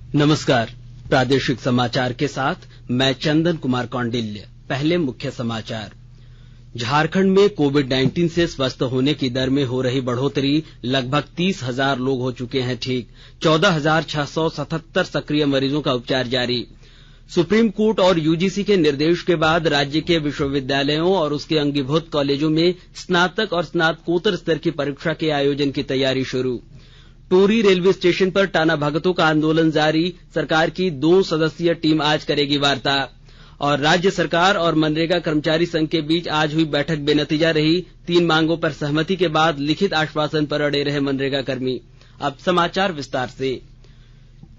नमस्कार। प्रादेशिक समाचार के साथ मैं चंदन कुमार कौंडिल्य। पहले मुख्य समाचार। झारखंड में कोविड-19 से स्वस्थ होने की दर में हो रही बढ़ोतरी, लगभग 30,000 लोग हो चुके हैं ठीक। 14,677 सक्रिय मरीजों का उपचार जारी। सुप्रीम कोर्ट और यूजीसी के निर्देश के बाद राज्य के विश्वविद्यालयों और उसके अंगीभूत कॉलेजों में स्नातक और स्नातकोत्तर स्तर की परीक्षा के आयोजन की तैयारी शुरू। टोरी रेलवे स्टेशन पर टाना भगतों का आंदोलन जारी। सरकार की 2 सदस्यीय टीम आज करेगी वार्ता। और राज्य सरकार और मनरेगा कर्मचारी संघ के बीच आज हुई बैठक बेनतीजा रही। 3 मांगों पर सहमति के बाद लिखित आश्वासन पर अड़े रहे मनरेगा कर्मी। अब समाचार विस्तार से।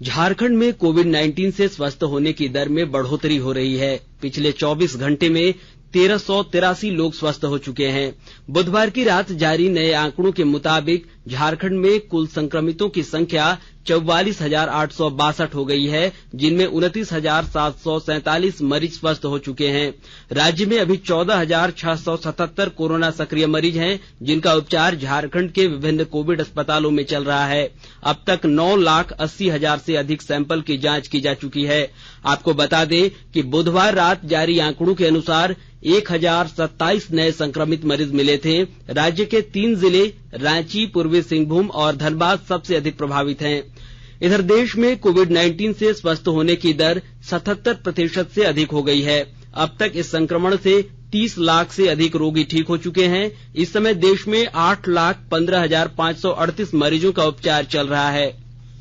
झारखंड में कोविड-19 से स्वस्थ होने की दर में बढ़ोतरी हो रही है। पिछले 24 घंटे में 1383 लोग स्वस्थ हो चुके हैं। बुधवार की रात जारी नए आंकड़ों के मुताबिक झारखंड में कुल संक्रमितों की संख्या 44,862 हो गई है, जिनमें 29,747 मरीज स्वस्थ हो चुके हैं। राज्य में अभी 14,677 कोरोना सक्रिय मरीज हैं, जिनका उपचार झारखंड के विभिन्न कोविड अस्पतालों में चल रहा है। अब तक 9,80,000 से अधिक सैंपल की जांच की जा चुकी है। आपको बता दें कि बुधवार रात जारी आंकड़ों के अनुसार 1,027 नए संक्रमित मरीज मिले थे। राज्य के 3 जिले रांची, पूर्वी सिंहभूम और धनबाद सबसे अधिक प्रभावित हैं। इधर देश में कोविड-19 से स्वस्थ होने की दर 77% से अधिक हो गई है। अब तक इस संक्रमण से 30 लाख से अधिक रोगी ठीक हो चुके हैं। इस समय देश में 8,15,538 मरीजों का उपचार चल रहा है।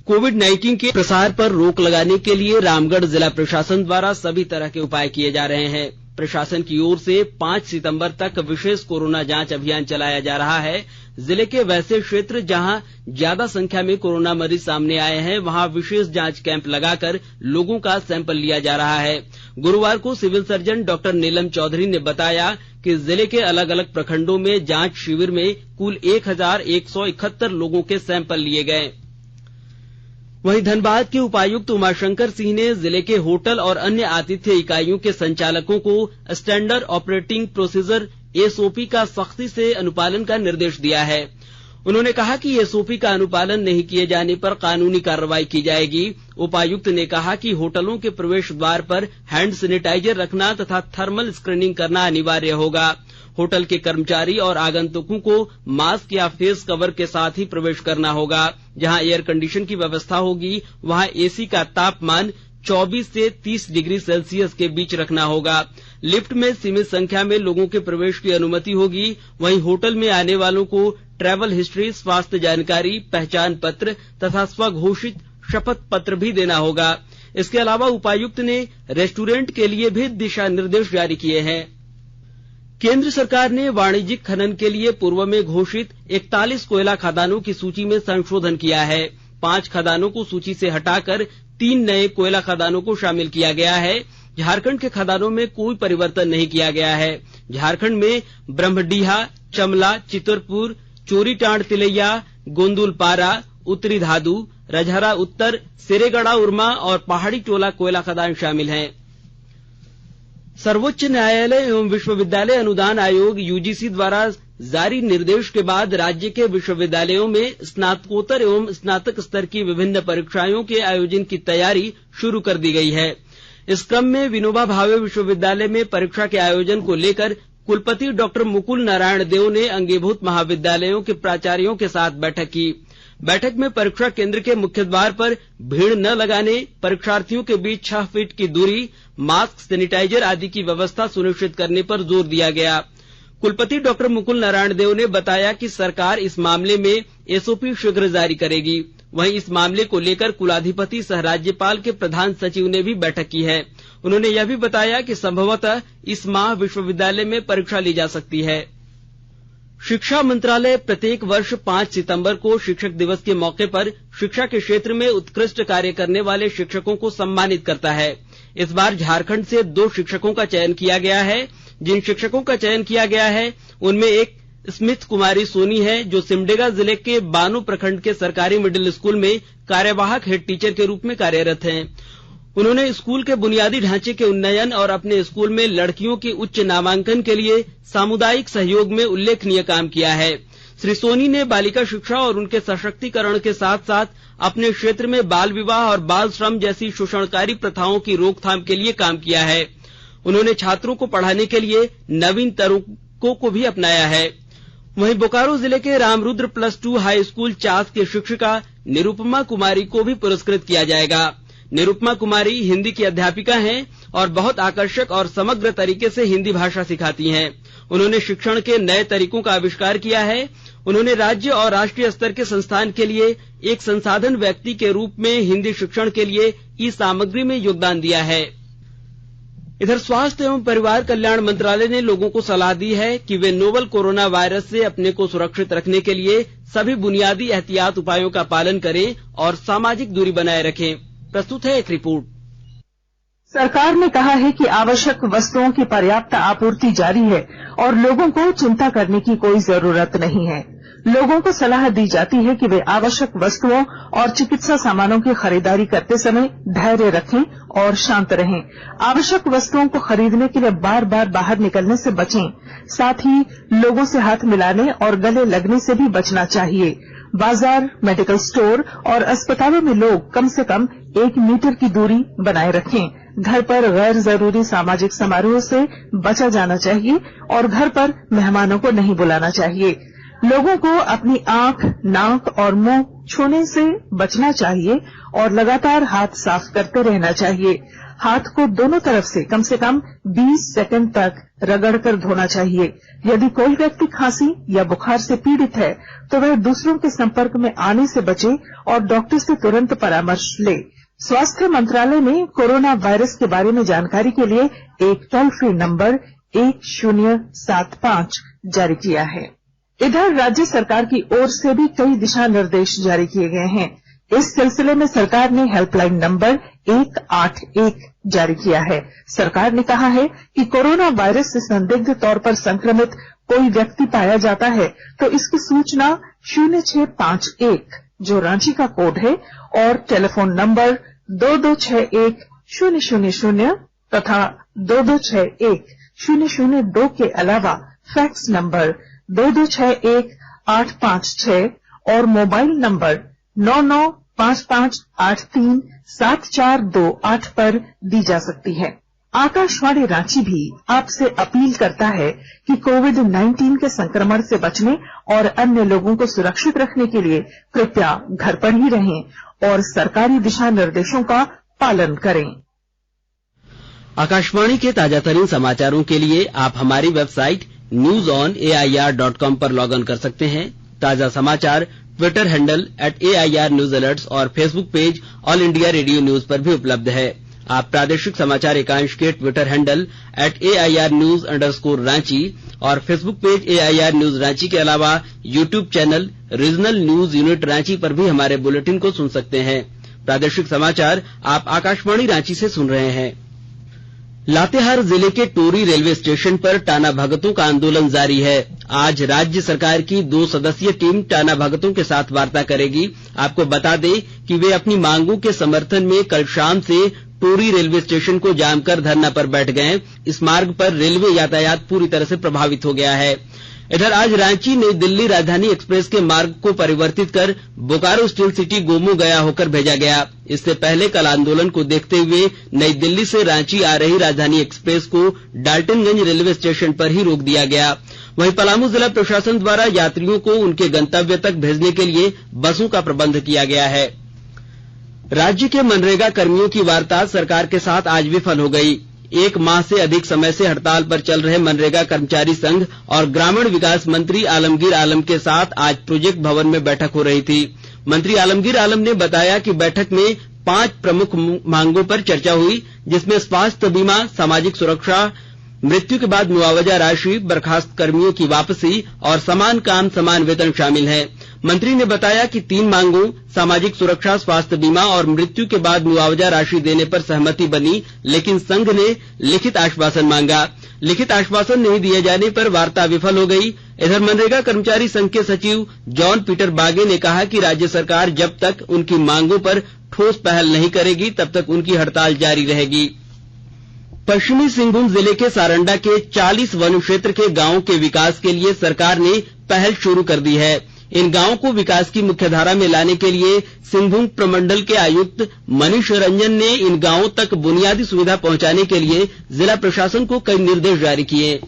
कोविड-19 के प्रसार पर रोक लगाने के लिए रामगढ़ जिला प्रशासन द्वारा सभी तरह के उपाय किए जा रहे हैं। प्रशासन की ओर से 5 सितंबर तक विशेष कोरोना जांच अभियान चलाया जा रहा है। जिले के वैसे क्षेत्र जहां ज्यादा संख्या में कोरोना मरीज सामने आए हैं, वहां विशेष जांच कैंप लगाकर लोगों का सैंपल लिया जा रहा है। गुरुवार को civil surgeon doctor Neelam Chaudhary ने बताया कि जिले के अलग अलग प्रखंडों में जांच शिविर में कुल 1,171 लोगों के सैंपल लिए गए। वहीं धनबाद के उपायुक्त उमाशंकर सिंह ने जिले के होटल और अन्य आतिथ्य इकाइयों के संचालकों को स्टैंडर्ड ऑपरेटिंग प्रोसीजर एसओपी का सख्ती से अनुपालन का निर्देश दिया है। उन्होंने कहा कि एसओपी का अनुपालन नहीं किए जाने पर कानूनी कार्रवाई की जाएगी। उपायुक्त ने कहा कि होटलों के प्रवेश द्वार पर हैंड सैनिटाइजर रखना तथा थर्मल स्क्रीनिंग करना अनिवार्य होगा। होटल के कर्मचारी और आगंतुकों को मास्क या फेस कवर के साथ ही प्रवेश करना होगा। जहां एयर कंडीशन की व्यवस्था होगी, वहां एसी का तापमान 24 से 30 डिग्री सेल्सियस के बीच रखना होगा। लिफ्ट में सीमित संख्या में लोगों के प्रवेश की अनुमति होगी। वहीं होटल में आने वालों को ट्रैवल हिस्ट्री, स्वास्थ्य जानकारी, पहचान पत्र तथा स्वघोषित शपथ पत्र भी देना होगा। इसके अलावा उपायुक्त ने रेस्टोरेंट के लिए भी दिशा निर्देश जारी किए हैं। केंद्र सरकार ने वाणिज्यिक खनन के लिए पूर्व में घोषित 41 कोयला खदानों की सूची में संशोधन किया है। 5 खदानों को सूची से हटाकर 3 नए कोयला खदानों को शामिल किया गया है। झारखंड के खदानों में कोई परिवर्तन नहीं किया गया है। झारखंड में ब्रह्मडीहा, चमला, चितरपुर, चोरीटांड तिलैया, गोंदुलपारा, उत्तरी धादु, रजहरा उत्तर, सिरेगड़ा उर्मा और पहाड़ी टोला कोयला खदान शामिल हैं। सर्वोच्च न्यायालय एवं विश्वविद्यालय अनुदान आयोग यूजीसी द्वारा जारी निर्देश के बाद राज्य के विश्वविद्यालयों में स्नातकोत्तर एवं स्नातक स्तर की विभिन्न परीक्षाओं के आयोजन की तैयारी शुरू कर दी गई है। इस क्रम में विनोबा भावे विश्वविद्यालय में परीक्षा के आयोजन को लेकर कुलपति डॉक्टर मुकुल नारायण देव ने अंगीभूत महाविद्यालयों के प्राचार्यों के साथ बैठक की। बैठक में परीक्षा केंद्र के मुख्य द्वार पर भीड़ न लगाने, परीक्षार्थियों के बीच 6 फीट की दूरी, मास्क, सैनिटाइजर आदि की व्यवस्था सुनिश्चित करने पर जोर दिया गया। कुलपति डॉक्टर मुकुल नारायण देव ने बताया कि सरकार इस मामले में एसओपी शीघ्र जारी करेगी। वहीं इस मामले को लेकर कुलाधिपति सह राज्यपाल के प्रधान सचिव ने भी बैठक की है। उन्होंने यह भी बताया कि संभवतः इस माह विश्वविद्यालय में परीक्षा ली जा सकती है। शिक्षा मंत्रालय प्रत्येक वर्ष 5 सितंबर को शिक्षक दिवस के मौके पर शिक्षा के क्षेत्र में उत्कृष्ट कार्य करने वाले शिक्षकों को सम्मानित करता है। इस बार झारखंड से 2 शिक्षकों का चयन किया गया है। जिन शिक्षकों का चयन किया गया है उनमें एक स्मिथ कुमारी सोनी है, जो सिमडेगा जिले के बानो प्रखंड के सरकारी मिडिल स्कूल में कार्यवाहक हेड टीचर के रूप में कार्यरत हैं। उन्होंने स्कूल के बुनियादी ढांचे के उन्नयन और अपने स्कूल में लड़कियों के उच्च नामांकन के लिए सामुदायिक सहयोग में उल्लेखनीय काम किया है। श्री सोनी ने बालिका शिक्षा और उनके सशक्तिकरण के साथ साथ अपने क्षेत्र में बाल विवाह और बाल श्रम जैसी शोषणकारी प्रथाओं की रोकथाम के लिए काम किया है। उन्होंने छात्रों को पढ़ाने के लिए नवीन तरीकों को भी अपनाया है। वहीं बोकारो जिले के रामरुद्र +2 हाई स्कूल चास की शिक्षिका निरुपमा कुमारी को भी पुरस्कृत किया जाएगा। निरुपमा कुमारी हिंदी की अध्यापिका हैं और बहुत आकर्षक और समग्र तरीके से हिंदी भाषा सिखाती हैं। उन्होंने शिक्षण के नए तरीकों का आविष्कार किया है। उन्होंने राज्य और राष्ट्रीय स्तर के संस्थान के लिए एक संसाधन व्यक्ति के रूप में हिंदी शिक्षण के लिए ई सामग्री में योगदान दिया है। इधर स्वास्थ्य एवं परिवार कल्याण मंत्रालय ने लोगों को सलाह दी है कि वे नोवल कोरोना वायरस से अपने को सुरक्षित रखने के लिए सभी बुनियादी एहतियात उपायों का पालन करें और सामाजिक दूरी बनाए रखें। प्रस्तुत है एक रिपोर्ट। सरकार ने कहा है कि आवश्यक वस्तुओं की पर्याप्त आपूर्ति जारी है और लोगों को चिंता करने की कोई जरूरत नहीं है। लोगों को सलाह दी जाती है कि वे आवश्यक वस्तुओं और चिकित्सा सामानों की खरीदारी करते समय धैर्य रखें और शांत रहें। आवश्यक वस्तुओं को खरीदने के लिए बार बार बाहर निकलने से बचें। साथ ही लोगों से हाथ मिलाने और गले लगने से भी बचना चाहिए। बाजार, मेडिकल स्टोर और अस्पतालों में लोग कम से कम 1 मीटर की दूरी बनाए रखें। घर पर गैर जरूरी सामाजिक समारोह से बचा जाना चाहिए और घर पर मेहमानों को नहीं बुलाना चाहिए। लोगों को अपनी आंख, नाक और मुंह छूने से बचना चाहिए और लगातार हाथ साफ करते रहना चाहिए। हाथ को दोनों तरफ से कम 20 सेकंड तक रगड़कर धोना चाहिए। यदि कोई व्यक्ति खांसी या बुखार से पीड़ित है तो वह दूसरों के संपर्क में आने से बचे और डॉक्टर से तुरंत परामर्श ले। स्वास्थ्य मंत्रालय ने कोरोना वायरस के बारे में जानकारी के लिए एक टोल फ्री नंबर 1075 जारी किया है। इधर राज्य सरकार की ओर से भी कई दिशा निर्देश जारी किए गए हैं। इस सिलसिले में सरकार ने हेल्पलाइन नंबर 181 जारी किया है। सरकार ने कहा है कि कोरोना वायरस से संदिग्ध तौर पर संक्रमित कोई व्यक्ति पाया जाता है तो इसकी सूचना 0651 जो रांची का कोड है और टेलीफोन नंबर 2261-000 तथा 2261-002 के अलावा फैक्स नंबर 2261-856 और मोबाइल नंबर 9955837428 पर दी जा सकती है। आकाशवाणी रांची भी आपसे अपील करता है कि कोविड-19 के संक्रमण से बचने और अन्य लोगों को सुरक्षित रखने के लिए कृपया घर पर ही रहें और सरकारी दिशा निर्देशों का पालन करें। आकाशवाणी के ताजा तरीन समाचारों के लिए आप हमारी वेबसाइट newsonair.com पर लॉग इन कर सकते हैं। ताजा समाचार Twitter handle @AIR News Alerts और Facebook page all India radio news पर भी उपलब्ध है। आप प्रादेशिक समाचार एकांश के ट्विटर हैंडल @AIR News_Ranchi और Facebook page AIR News Ranchi के अलावा YouTube channel regional news unit Ranchi पर भी हमारे बुलेटिन को सुन सकते हैं। प्रादेशिक समाचार आप आकाशवाणी रांची से सुन रहे हैं। लातेहार जिले के टोरी रेलवे स्टेशन पर टाना भगतों का आंदोलन जारी है। आज राज्य सरकार की 2 सदस्यीय टीम टाना भगतों के साथ वार्ता करेगी। आपको बता दें कि वे अपनी मांगों के समर्थन में कल शाम से टोरी रेलवे स्टेशन को जाम कर धरना पर बैठ गए। इस मार्ग पर रेलवे यातायात पूरी तरह से प्रभावित हो गया है। इधर आज रांची नई दिल्ली राजधानी एक्सप्रेस के मार्ग को परिवर्तित कर बोकारो स्टील सिटी गोमो गया होकर भेजा गया। इससे पहले कल आंदोलन को देखते हुए नई दिल्ली से रांची आ रही राजधानी एक्सप्रेस को डाल्टनगंज रेलवे स्टेशन पर ही रोक दिया गया। वहीं पलामू जिला प्रशासन द्वारा यात्रियों को उनके गंतव्य तक भेजने के लिए बसों का प्रबंध किया गया है। राज्य के मनरेगा कर्मियों की वार्ता सरकार के साथ आज विफल हो गई। 1 माह से अधिक समय से हड़ताल पर चल रहे मनरेगा कर्मचारी संघ और ग्रामीण विकास मंत्री आलमगीर आलम के साथ आज प्रोजेक्ट भवन में बैठक हो रही थी। मंत्री आलमगीर आलम ने बताया कि बैठक में 5 प्रमुख मांगों पर चर्चा हुई, जिसमें स्वास्थ्य बीमा, सामाजिक सुरक्षा, मृत्यु के बाद मुआवजा राशि, बर्खास्त कर्मियों की वापसी और समान काम समान वेतन शामिल है। मंत्री ने बताया कि 3 मांगों सामाजिक सुरक्षा, स्वास्थ्य बीमा और मृत्यु के बाद मुआवजा राशि देने पर सहमति बनी, लेकिन संघ ने लिखित आश्वासन मांगा। लिखित आश्वासन नहीं दिए जाने पर वार्ता विफल हो गई। इधर मनरेगा कर्मचारी संघ के सचिव जॉन पीटर बागे ने कहा कि राज्य सरकार जब तक उनकी मांगों पर ठोस पहल नहीं करेगी तब तक उनकी हड़ताल जारी रहेगी। पश्चिमी सिंहभूम जिले के सारंडा के 40 वन क्षेत्र के गांवों के विकास के लिए सरकार ने पहल शुरू कर दी है। इन गांवों को विकास की मुख्यधारा में लाने के लिए सिंहभूम प्रमंडल के आयुक्त मनीष रंजन ने इन गांवों तक बुनियादी सुविधा पहुंचाने के लिए जिला प्रशासन को कई निर्देश जारी किए।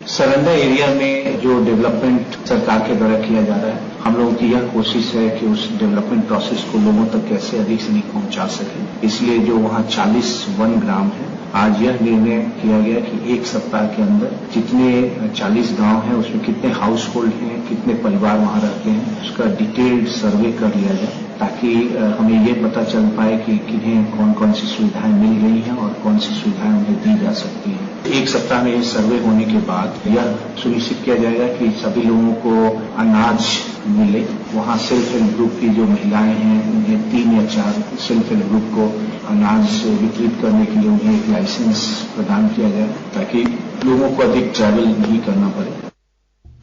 सरंडा एरिया में जो डेवलपमेंट सरकार के द्वारा किया जा रहा है, हम लोगों की यह कोशिश है कि उस डेवलपमेंट प्रोसेस को लोगों तक कैसे अधिक से अधिक पहुंचा सके। इसलिए जो वहां 40 वन ग्राम है, आज यह निर्णय किया गया कि एक सप्ताह के अंदर जितने 40 गांव हैं उसमें कितने हाउस होल्ड हैं, कितने परिवार वहां रहते हैं, उसका डिटेल्ड सर्वे कर लिया जाए, ताकि हमें ये पता चल पाए कि किन्हें कौन कौन सी सुविधाएं मिल रही हैं और कौन सी सुविधाएं उन्हें दी जा सकती हैं। एक सप्ताह में इस सर्वे होने के बाद यह सुनिश्चित किया जाएगा कि सभी लोगों को अनाज मिले। वहां सेल्फ हेल्प ग्रुप की जो महिलाएं हैं उन्हें 3 या 4 सेल्फ हेल्प ग्रुप को अनाज वितरित करने के लिए उन्हें एक लाइसेंस प्रदान किया जाए, ताकि लोगों को अधिक ट्रैवल नहीं करना पड़े।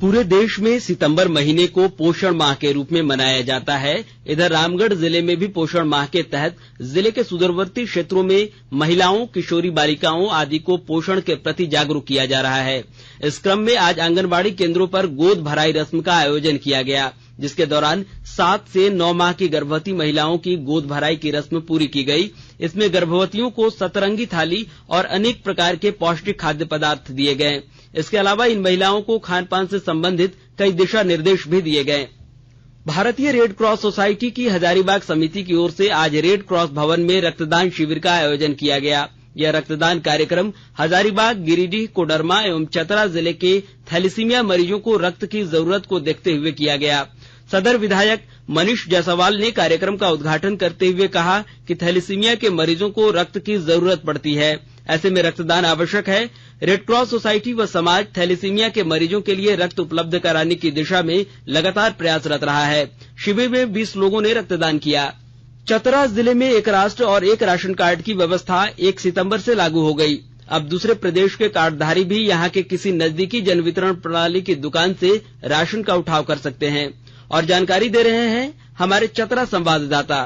पूरे देश में सितंबर महीने को पोषण माह के रूप में मनाया जाता है। इधर रामगढ़ जिले में भी पोषण माह के तहत जिले के सुदूरवर्ती क्षेत्रों में महिलाओं, किशोरी बालिकाओं आदि को पोषण के प्रति जागरूक किया जा रहा है। इस क्रम में आज आंगनबाड़ी केंद्रों पर गोद भराई रस्म का आयोजन किया गया, जिसके दौरान 7 से 9 माह की गर्भवती महिलाओं की गोद भराई की रस्म पूरी की गई। इसमें गर्भवतियों को सतरंगी थाली और अनेक प्रकार के पौष्टिक खाद्य पदार्थ दिए गए। इसके अलावा इन महिलाओं को खान पान से संबंधित कई दिशा निर्देश भी दिए गए। भारतीय रेड क्रॉस सोसाइटी की हजारीबाग समिति की ओर से आज रेड क्रॉस भवन में रक्तदान शिविर का आयोजन किया गया। यह रक्तदान कार्यक्रम हजारीबाग, गिरिडीह, कोडरमा एवं चतरा जिले के थैलेसीमिया मरीजों को रक्त की जरूरत को देखते हुए किया गया। सदर विधायक मनीष जायसवाल ने कार्यक्रम का उद्घाटन करते हुए कहा कि थैलेसीमिया के मरीजों को रक्त की जरूरत पड़ती है, ऐसे में रक्तदान आवश्यक है। रेड क्रॉस सोसाइटी व समाज थैलेसीमिया के मरीजों के लिए रक्त उपलब्ध कराने की दिशा में लगातार प्रयासरत रहा है। शिविर में 20 लोगों ने रक्तदान किया। चतरा जिले में एक राष्ट्र और एक राशन कार्ड की व्यवस्था 1 सितंबर से लागू हो गई। अब दूसरे प्रदेश के कार्डधारी भी यहां के किसी नजदीकी जन वितरण प्रणाली की दुकान से राशन का उठाव कर सकते हैं। और जानकारी दे रहे हैं हमारे चतरा संवाददाता।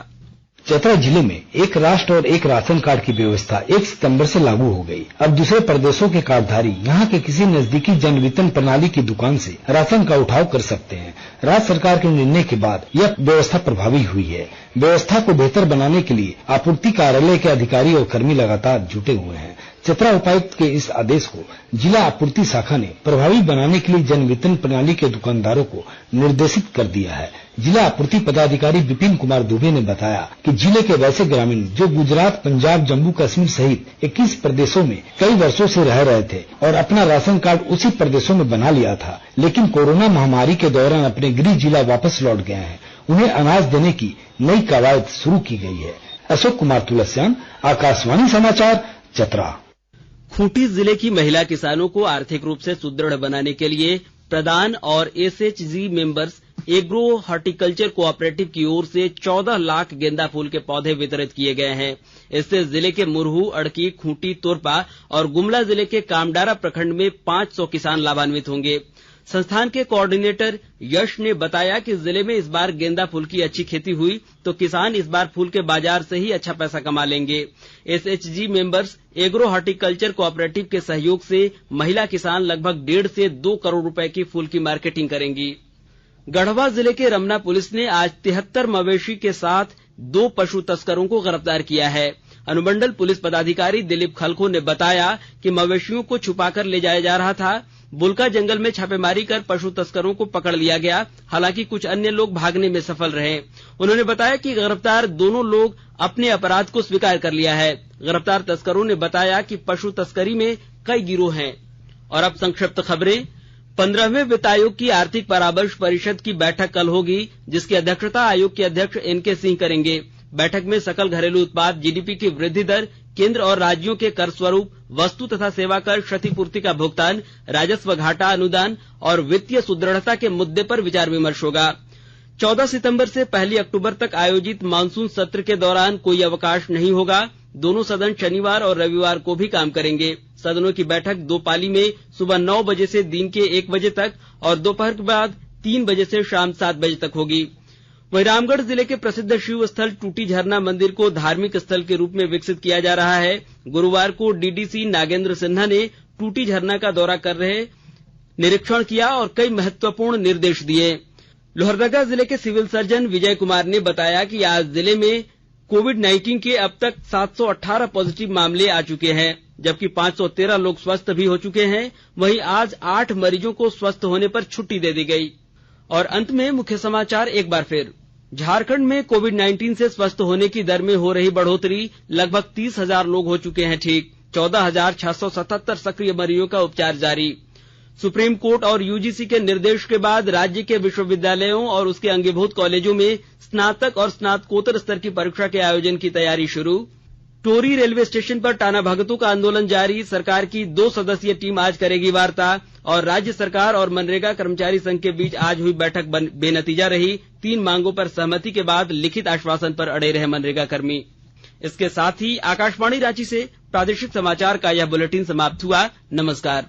चतरा जिले में एक राष्ट्र और एक राशन कार्ड की व्यवस्था 1 सितंबर से लागू हो गई। अब दूसरे प्रदेशों के कार्डधारी यहां के किसी नजदीकी जन वितरण प्रणाली की दुकान से राशन का उठाव कर सकते हैं। राज्य सरकार के निर्णय के बाद यह व्यवस्था प्रभावी हुई है। व्यवस्था को बेहतर बनाने के लिए आपूर्ति कार्यालय के अधिकारी और कर्मी लगातार जुटे हुए हैं। चतरा उपायुक्त के इस आदेश को जिला आपूर्ति शाखा ने प्रभावी बनाने के लिए जन वितरण प्रणाली के दुकानदारों को निर्देशित कर दिया है। जिला आपूर्ति पदाधिकारी विपिन कुमार दुबे ने बताया कि जिले के वैसे ग्रामीण जो गुजरात, पंजाब, जम्मू कश्मीर सहित 21 प्रदेशों में कई वर्षों से रह रहे थे और अपना राशन कार्ड उसी प्रदेशों में बना लिया था, लेकिन कोरोना महामारी के दौरान अपने गृह जिला वापस लौट गए हैं, उन्हें अनाज देने की नई कवायद शुरू की गई है। अशोक कुमार तुलसियान, आकाशवाणी समाचार, चतरा। खूंटी जिले की महिला किसानों को आर्थिक रूप से सुदृढ़ बनाने के लिए प्रदान और SHG members agro horticulture cooperative की ओर से 14 लाख गेंदा फूल के पौधे वितरित किए गए हैं। इससे जिले के मुरहू, अड़की, खूंटी, तोरपा और गुमला जिले के कामडारा प्रखंड में 500 किसान लाभान्वित होंगे। संस्थान के कोऑर्डिनेटर यश ने बताया कि जिले में इस बार गेंदा फूल की अच्छी खेती हुई तो किसान इस बार फूल के बाजार से ही अच्छा पैसा कमा लेंगे। SHG members agro horticulture cooperative के सहयोग से महिला किसान लगभग 1.5 से 2 करोड़ रुपए की फूल की मार्केटिंग करेंगी। गढ़वा जिले के रमना पुलिस ने आज 73 मवेशी के साथ 2 पशु तस्करों को गिरफ्तार किया है। अनुमंडल पुलिस पदाधिकारी दिलीप खलखो ने बताया कि मवेशियों को छुपाकर ले जाया जा रहा था। बुलका जंगल में छापेमारी कर पशु तस्करों को पकड़ लिया गया। हालांकि कुछ अन्य लोग भागने में सफल रहे। उन्होंने बताया कि गिरफ्तार दोनों लोग अपने अपराध को स्वीकार कर लिया है। गिरफ्तार तस्करों ने बताया कि पशु तस्करी में कई गिरोह हैं। और अब संक्षिप्त खबरें। 15वें वित्त आयोग की आर्थिक परामर्श परिषद की बैठक कल होगी, जिसकी अध्यक्षता आयोग के अध्यक्ष एनके सिंह करेंगे। बैठक में सकल घरेलू उत्पाद जीडीपी की वृद्धि दर, केंद्र और राज्यों के कर स्वरूप, वस्तु तथा सेवा कर क्षतिपूर्ति का भुगतान, राजस्व घाटा अनुदान और वित्तीय सुदृढ़ता के मुद्दे पर विचार विमर्श होगा। 14 सितंबर से 1 अक्टूबर तक आयोजित मानसून सत्र के दौरान कोई अवकाश नहीं होगा। दोनों सदन शनिवार और रविवार को भी काम करेंगे। सदनों की बैठक 2 पाली में सुबह 9 बजे से दिन के 1 बजे तक और दोपहर के बाद 3 बजे से शाम 7 बजे तक होगी। वहीं रामगढ़ जिले के प्रसिद्ध शिव स्थल टूटी झरना मंदिर को धार्मिक स्थल के रूप में विकसित किया जा रहा है। गुरुवार को डीडीसी नागेंद्र सिन्हा ने टूटी झरना का दौरा कर रहे निरीक्षण किया और कई महत्वपूर्ण निर्देश दिए। लोहरदगा जिले के सिविल सर्जन विजय कुमार ने बताया कि आज जिले में कोविड-19 के अब तक 718 पॉजिटिव मामले आ चुके हैं, जबकि 513 लोग स्वस्थ भी हो चुके हैं। वहीं आज 8 मरीजों को स्वस्थ होने पर छुट्टी दे दी गई। और अंत में मुख्य समाचार एक बार फिर। झारखंड में कोविड-19 से स्वस्थ होने की दर में हो रही बढ़ोतरी, लगभग 30,000 लोग हो चुके हैं ठीक। 14,677 सक्रिय मरीजों का उपचार जारी। सुप्रीम कोर्ट और यूजीसी के निर्देश के बाद राज्य के विश्वविद्यालयों और उसके अंगीभूत कॉलेजों में स्नातक और स्नातकोत्तर स्तर की परीक्षा के आयोजन की तैयारी शुरू। टोरी रेलवे स्टेशन पर टाना भगतों का आंदोलन जारी। सरकार की 2 सदस्यीय टीम आज करेगी वार्ता। और राज्य सरकार और मनरेगा कर्मचारी संघ के बीच आज हुई बैठक बेनतीजा रही। 3 मांगों पर सहमति के बाद लिखित आश्वासन पर अड़े रहे मनरेगा कर्मी। इसके साथ ही आकाशवाणी रांची से प्रादेशिक समाचार का यह बुलेटिन समाप्त हुआ। नमस्कार।